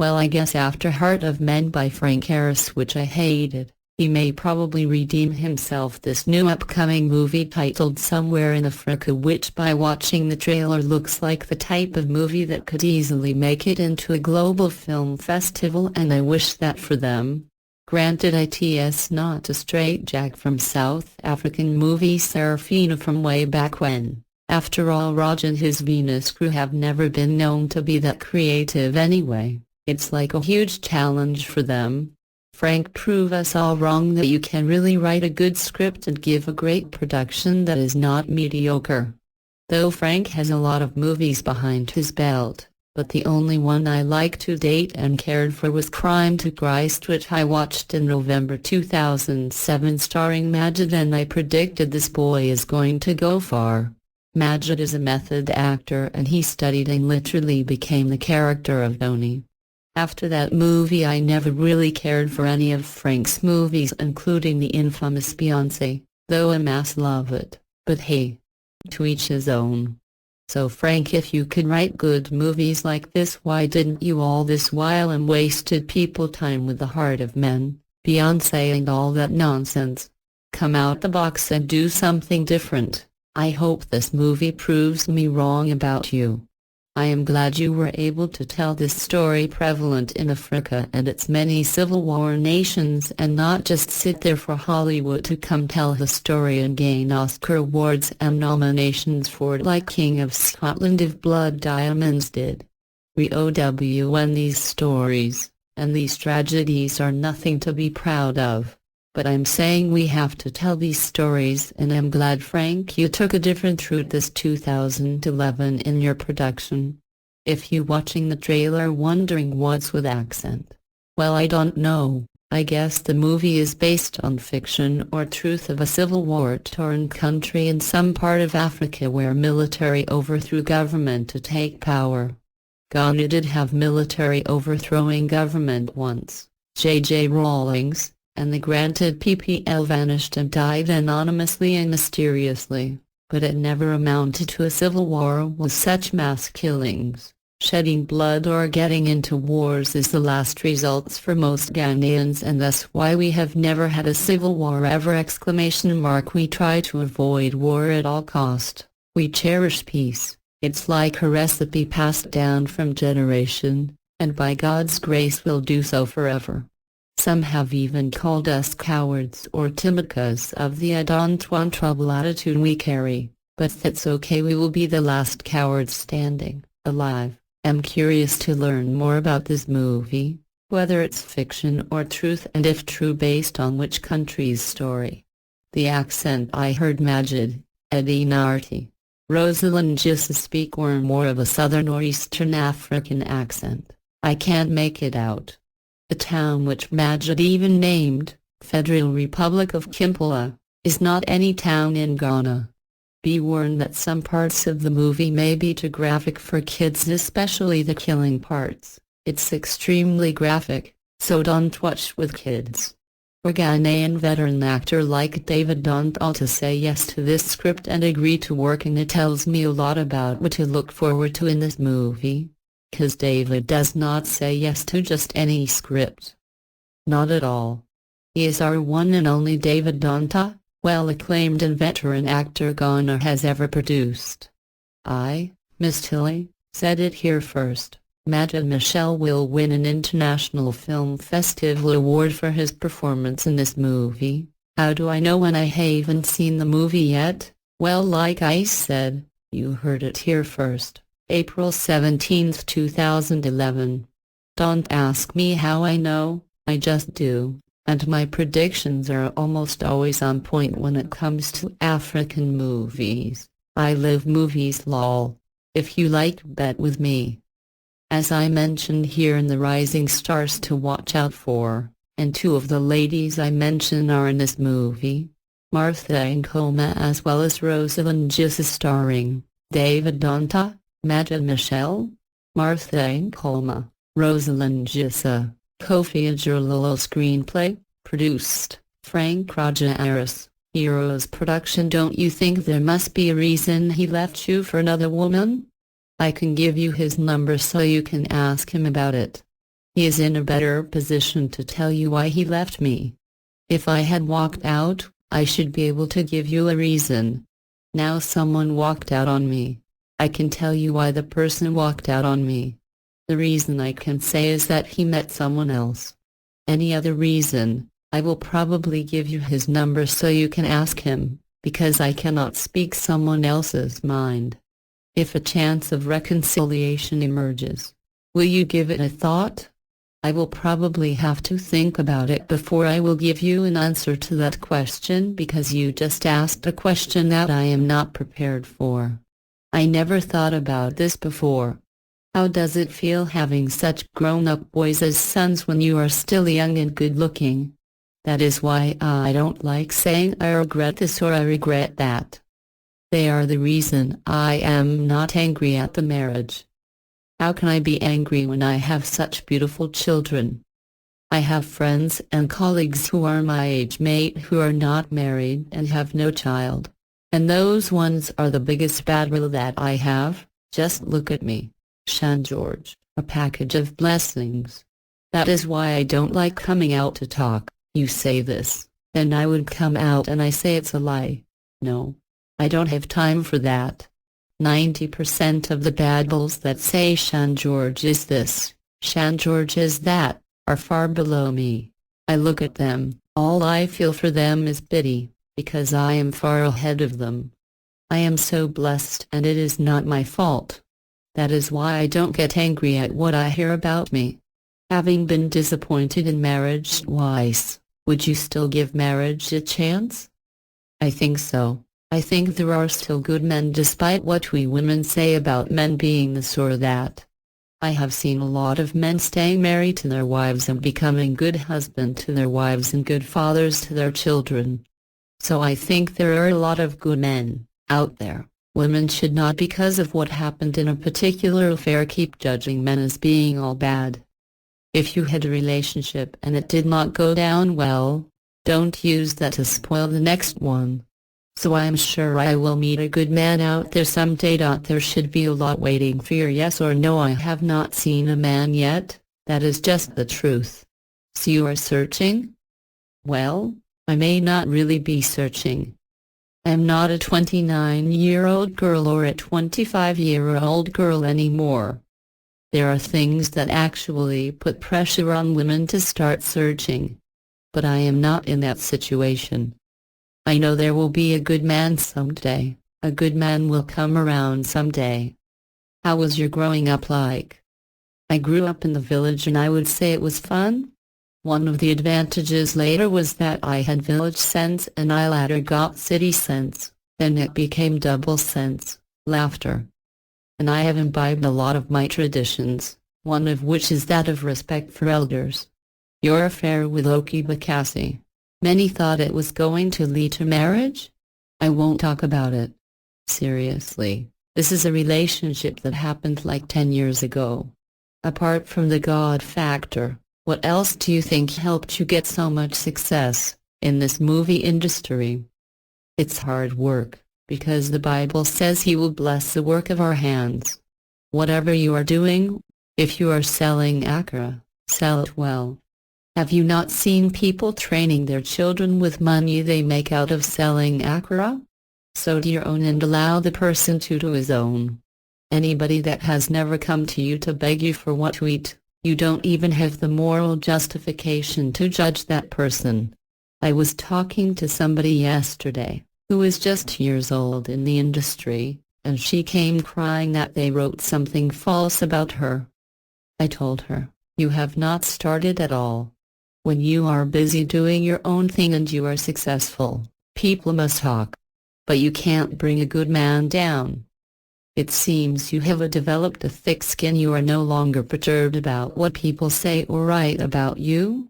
Well, I guess after Heart of Men by Frank Arase, which I hated, he may probably redeem himself this new upcoming movie titled Somewhere in Africa, which by watching the trailer looks like the type of movie that could easily make it into a global film festival, and I wish that for them. Granted, it's not a straitjacket from South African movie SARAFINA from way back when. After all, Raj and his Venus crew have never been known to be that creative anyway. It's like a huge challenge for them. Frank, prove us all wrong that you can really write a good script and give a great production that is not mediocre. Though Frank has a lot of movies behind his belt, but the only one I liked to date and cared for was Crime to Christ, which I watched in November 2007, starring Majid, and I predicted this boy is going to go far. Majid is a method actor, and he studied and literally became the character of Tony. After that movie I never really cared for any of Frank's movies, including the infamous Beyonce, though amass love it, but hey, to each his own. So Frank, if you could write good movies like this, why didn't you all this while and wasted people time with the Heart of Men, Beyonce and all that nonsense? Come out the box and do something different. I hope this movie proves me wrong about you. I am glad you were able to tell this story prevalent in Africa and its many civil war nations, and not just sit there for Hollywood to come tell the story and gain Oscar awards and nominations for it like King of Scotland if Blood Diamonds did. We owe these stories, and these tragedies are nothing to be proud of. But I'm saying we have to tell these stories, and I'm glad, Frank, you took a different route this 2011 in your production. If you watching the trailer wondering what's with accent, well, I don't know. I guess the movie is based on fiction or truth of a civil war-torn country in some part of Africa where military overthrew government to take power. Ghana did have military overthrowing government once, J.J. Rawlings, and the granted PPL vanished and died anonymously and mysteriously, but it never amounted to a civil war with such mass killings. Shedding blood or getting into wars is the last results for most Ghanaians, and thus why we have never had a civil war ever! We try to avoid war at all cost. We cherish peace. It's like a recipe passed down from generation, and by God's grace will do so forever. Some have even called us cowards or timid because of the I don't want trouble attitude we carry, but that's okay, we will be the last cowards standing, alive. I'm curious to learn more about this movie, whether it's fiction or truth, and if true, based on which country's story. The accent I heard: Majid, Eddie Narty, Rosalind just speak or more of a southern or eastern African accent. I can't make it out. The town which Majid even named, Federal Republic of Kampala, is not any town in Ghana. Be warned that some parts of the movie may be too graphic for kids, especially the killing parts. It's extremely graphic, so don't watch with kids. For Ghanaian veteran actor like David don't all to say yes to this script and agree to working it tells me a lot about what to look forward to in this movie. 'Cause David does not say yes to just any script. Not at all. He is our one and only David Donta, well-acclaimed and veteran actor Ghana has ever produced. I, Miss Tilly, said it here first. Michel will win an International Film Festival award for his performance in this movie. How do I know when I haven't seen the movie yet? Well, like I said, you heard it here first. April 17, 2011. Don't ask me how I know, I just do, and my predictions are almost always on point when it comes to African movies. I live movies lol. If you like, bet with me. As I mentioned here in the rising stars to watch out for, and two of the ladies I mention are in this movie. Martha Nkoma as well as Rosalind just starring David Donta, Majid Michel, Martha Nkoma, Rosalind Gissa, Kofi Ajurlolo screenplay, produced, Frank Arase, Heroes production. Don't you think there must be a reason he left you for another woman? I can give you his number so you can ask him about it. He is in a better position to tell you why he left me. If I had walked out, I should be able to give you a reason. Now someone walked out on me. I can tell you why the person walked out on me. The reason I can say is that he met someone else. Any other reason, I will probably give you his number so you can ask him, because I cannot speak someone else's mind. If a chance of reconciliation emerges, will you give it a thought? I will probably have to think about it before I will give you an answer to that question, because you just asked a question that I am not prepared for. I never thought about this before. How does it feel having such grown-up boys as sons when you are still young and good-looking? That is why I don't like saying I regret this or I regret that. They are the reason I am not angry at the marriage. How can I be angry when I have such beautiful children? I have friends and colleagues who are my age mate who are not married and have no child. And those ones are the biggest battle that I have. Just look at me, Jean George, a package of blessings. That is why I don't like coming out to talk. You say this, then I would come out and I say it's a lie. No, I don't have time for that. 90% of the babbles that say Jean George is this, Jean George is that, are far below me. I look at them, all I feel for them is pity, because I am far ahead of them. I am so blessed and it is not my fault. That is why I don't get angry at what I hear about me. Having been disappointed in marriage twice, would you still give marriage a chance? I think so. I think there are still good men despite what we women say about men being this or that. I have seen a lot of men staying married to their wives and becoming good husbands to their wives and good fathers to their children. So I think there are a lot of good men out there. Women should not, because of what happened in a particular affair, keep judging men as being all bad. If you had a relationship and it did not go down well, don't use that to spoil the next one. So I am sure I will meet a good man out there someday. There should be a lot waiting for your yes or no. I have not seen a man yet, that is just the truth. So you are searching? Well, I may not really be searching. I am not a 29-year-old girl or a 25-year-old girl anymore. There are things that actually put pressure on women to start searching. But I am not in that situation. I know there will be a good man someday. A good man will come around someday. How was your growing up like? I grew up in the village and I would say it was fun. One of the advantages later was that I had village sense and I later got city sense, then it became double sense, laughter. And I have imbibed a lot of my traditions, one of which is that of respect for elders. Your affair with Oki Bakassi. Many thought it was going to lead to marriage? I won't talk about it. Seriously, this is a relationship that happened like 10 years ago. Apart from the God factor, what else do you think helped you get so much success in this movie industry? It's hard work, because the Bible says He will bless the work of our hands. Whatever you are doing, if you are selling akra, sell it well. Have you not seen people training their children with money they make out of selling akra? Sow to your own and allow the person to his own. Anybody that has never come to you to beg you for what to eat, you don't even have the moral justification to judge that person. I was talking to somebody yesterday, who is just years old in the industry, and she came crying that they wrote something false about her. I told her, you have not started at all. When you are busy doing your own thing and you are successful, people must talk. But you can't bring a good man down. It seems you have developed a thick skin. You are no longer perturbed about what people say or write about you.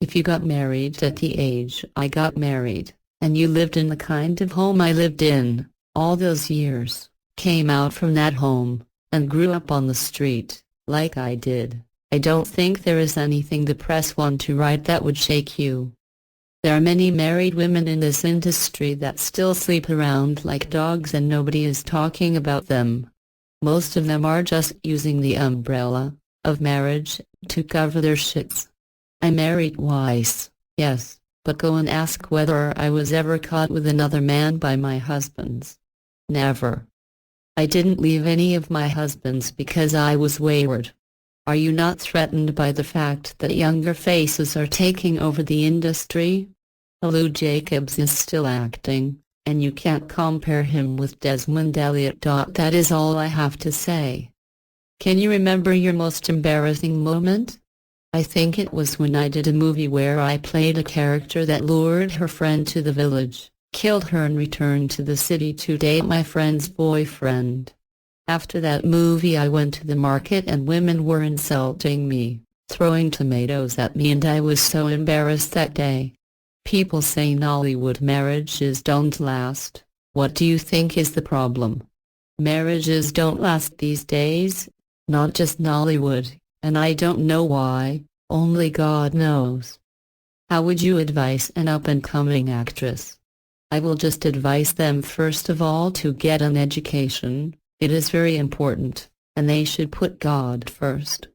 If you got married at the age I got married, and you lived in the kind of home I lived in, all those years, came out from that home, and grew up on the street, like I did, I don't think there is anything the press want to write that would shake you. There are many married women in this industry that still sleep around like dogs and nobody is talking about them. Most of them are just using the umbrella, of marriage, to cover their shits. I married twice, yes, but go and ask whether I was ever caught with another man by my husbands. Never. I didn't leave any of my husbands because I was wayward. Are you not threatened by the fact that younger faces are taking over the industry? Lou Jacobs is still acting, and you can't compare him with Desmond Elliott. That is all I have to say. Can you remember your most embarrassing moment? I think it was when I did a movie where I played a character that lured her friend to the village, killed her and returned to the city to date my friend's boyfriend. After that movie I went to the market and women were insulting me, throwing tomatoes at me, and I was so embarrassed that day. People say Nollywood marriages don't last. What do you think is the problem? Marriages don't last these days. Not just Nollywood, and I don't know why, only God knows. How would you advise an up-and-coming actress? I will just advise them first of all to get an education. It is very important, and they should put God first.